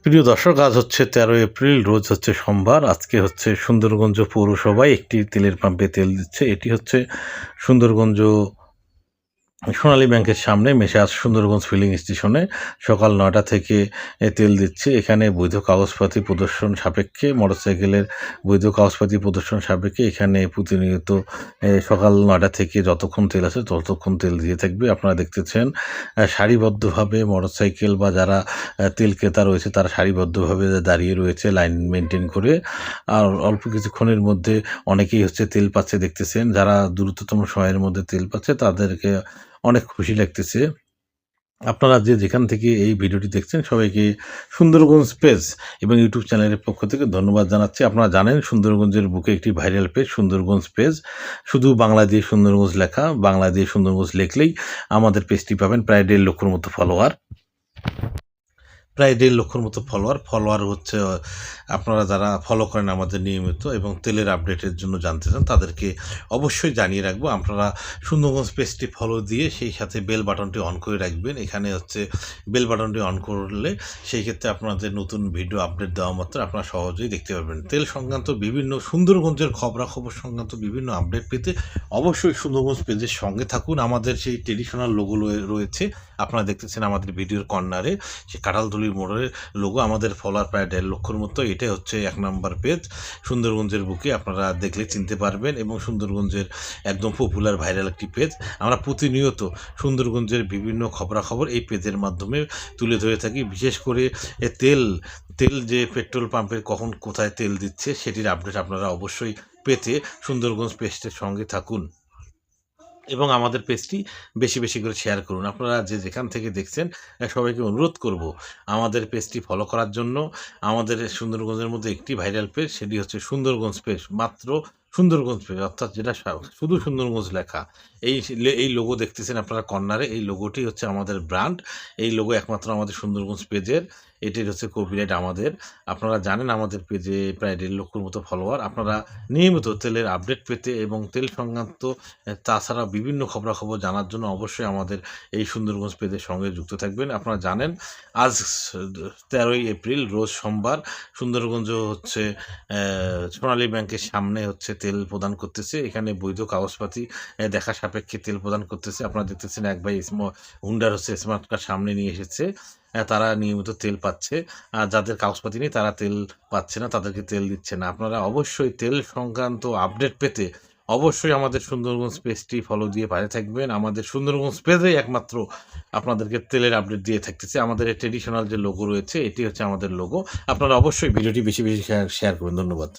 প্রিয় দর্শক, আজ হচ্ছে 13 এপ্রিল, রোজ হচ্ছে সোমবার। আজকে হচ্ছে সুন্দরগঞ্জ পৌরসভায় একটি তেলের পাম্পে তেল দিচ্ছে। এটি হচ্ছে সুন্দরগঞ্জ সোনালী ব্যাংকের সামনে মেসার্স সুন্দরগঞ্জ ফিলিং স্টেশনে সকাল 9টা থেকে তেল দিচ্ছে। এখানে বৈধ কাগজপাতি প্রদর্শন সাপেক্ষে, মোটরসাইকেলের বৈধ কাগজপাতি প্রদর্শন সাপেক্ষে এখানে প্রতিনিয়ত সকাল 9টা থেকে যতক্ষণ তেল আছে ততক্ষণ তেল দিয়ে থাকবে। আপনারা দেখতেছেন সারিবদ্ধভাবে মোটরসাইকেল বা যারা তেল ক্রেতা রয়েছে তারা সারিবদ্ধভাবে দাঁড়িয়ে রয়েছে লাইন মেনটেন করে। আর অল্প কিছুক্ষণের মধ্যে অনেকেই হচ্ছে তেল পাচ্ছে দেখতেছেন। যারা দ্রুততম সময়ের মধ্যে তেল পাচ্ছে তাদেরকে অনেক খুশি লাগতেছে। আপনারা যে যেখান থেকে এই ভিডিওটি দেখছেন সবাইকে সুন্দরগঞ্জ পেজ এবং ইউটিউব চ্যানেলের পক্ষ থেকে ধন্যবাদ জানাচ্ছি। আপনারা জানেন সুন্দরগঞ্জের বুকে একটি ভাইরাল পেজ সুন্দরগঞ্জ পেজ। শুধু বাংলা দিয়ে সুন্দরগঞ্জ লেখা, বাংলা দিয়ে সুন্দরগঞ্জ লিখলেই আমাদের পেজটি পাবেন। প্রায় 1.5 লক্ষর মতো ফলোয়ার, প্রায় 1.5 লক্ষর মতো ফলোয়ার হচ্ছে। আপনারা যারা ফলো করেন আমাদের নিয়মিত এবং তেলের আপডেটের জন্য জানতে চান তাদেরকে অবশ্যই জানিয়ে রাখবো। আপনারা সুন্দরগঞ্জ পেজটি ফলো দিয়ে সেই সাথে বেল বাটনটি অন করে রাখবেন। এখানে হচ্ছে বেল বাটনটি অন করলে সেই ক্ষেত্রে আপনাদের নতুন ভিডিও আপডেট দেওয়া মাত্র আপনারা সহজেই দেখতে পারবেন। তেল সংক্রান্ত বিভিন্ন সুন্দরগঞ্জের খবরাখবর সংক্রান্ত বিভিন্ন আপডেট পেতে অবশ্যই সুন্দরগঞ্জ পেজের সঙ্গে থাকুন। আমাদের সেই ট্রেডিশনাল লোগো রয়েছে, আপনারা দেখতেছেন আমাদের ভিডিওর কর্নারে সে কাঁঠালতলির মোড়ের লোগো। আমাদের ফলোয়ার প্রায় 1.5 লক্ষর মতো। এটাই হচ্ছে 1 নম্বর পেজ সুন্দরগঞ্জের বুকে। আপনারা দেখলে চিনতে পারবেন এবং সুন্দরগঞ্জের একদম পপুলার ভাইরাল একটি পেজ। আমরা প্রতিনিয়ত সুন্দরগঞ্জের বিভিন্ন খবরাখবর এই পেজের মাধ্যমে তুলে ধরে থাকি। বিশেষ করে তেল যে পেট্রোল পাম্পের কখন কোথায় তেল দিচ্ছে সেটির আপডেট আপনারা অবশ্যই পেতে সুন্দরগঞ্জ পেজটির সঙ্গে থাকুন এবং আমাদের পেজটি বেশি বেশি করে শেয়ার করুন। আপনারা যে যেখান থেকে দেখছেন সবাইকে অনুরোধ করব আমাদের পেজটি ফলো করার জন্য। আমাদের সুন্দরগঞ্জের মধ্যে একটি ভাইরাল পেজ, সেটি হচ্ছে সুন্দরগঞ্জ পেজ, মাত্র সুন্দরগঞ্জ পেজ, অর্থাৎ যেটা শুধু সুন্দরগঞ্জ লেখা। এই লোগো দেখতেছেন আপনারা কর্নারে, এই লোগোটি হচ্ছে আমাদের ব্র্যান্ড। এই লোগো একমাত্র আমাদের সুন্দরগঞ্জ পেজের, এটির হচ্ছে কপিরাইট আমাদের। আপনারা জানেন আমাদের পেজে প্রায় 1.5 লক্ষর মতো ফলোয়ার। আপনারা নিয়মিত তেলের আপডেট পেতে এবং তেল সংক্রান্ত তাছাড়া বিভিন্ন খবরাখবর জানার জন্য অবশ্যই আমাদের এই সুন্দরগঞ্জ পেজের সঙ্গে যুক্ত থাকবেন। আপনারা জানেন আজ 13 এপ্রিল, রোজ সোমবার। সুন্দরগঞ্জ হচ্ছে সোনালী ব্যাংকের সামনে হচ্ছে তেল প্রদান করতেছে। এখানে বৈধ কাগজপাতি দেখা সাপেক্ষে তেল প্রদান করতেছে। আপনারা দেখতেছেন এক ভাই হুন্ডার হচ্ছে স্মার্ট কার্ড সামনে নিয়ে এসেছে। তারা নিয়মিত তেল পাচ্ছে। যাদের কাগজপাতি নেই তারা তেল পাচ্ছে না, তাদেরকে তেল দিচ্ছে না। আপনারা অবশ্যই তেল সংক্রান্ত আপডেট পেতে অবশ্যই আমাদের সুন্দরগঞ্জ পেজটি ফলো দিয়ে পাশে থাকবেন। আমাদের সুন্দরগঞ্জ পেজে একমাত্র আপনাদেরকে তেলের আপডেট দিয়ে থাকতেছে। আমাদের এই ট্রেডিশনাল যে লোগো রয়েছে এটি হচ্ছে আমাদের লোগো। আপনারা অবশ্যই ভিডিওটি বেশি বেশি শেয়ার করবেন। ধন্যবাদ।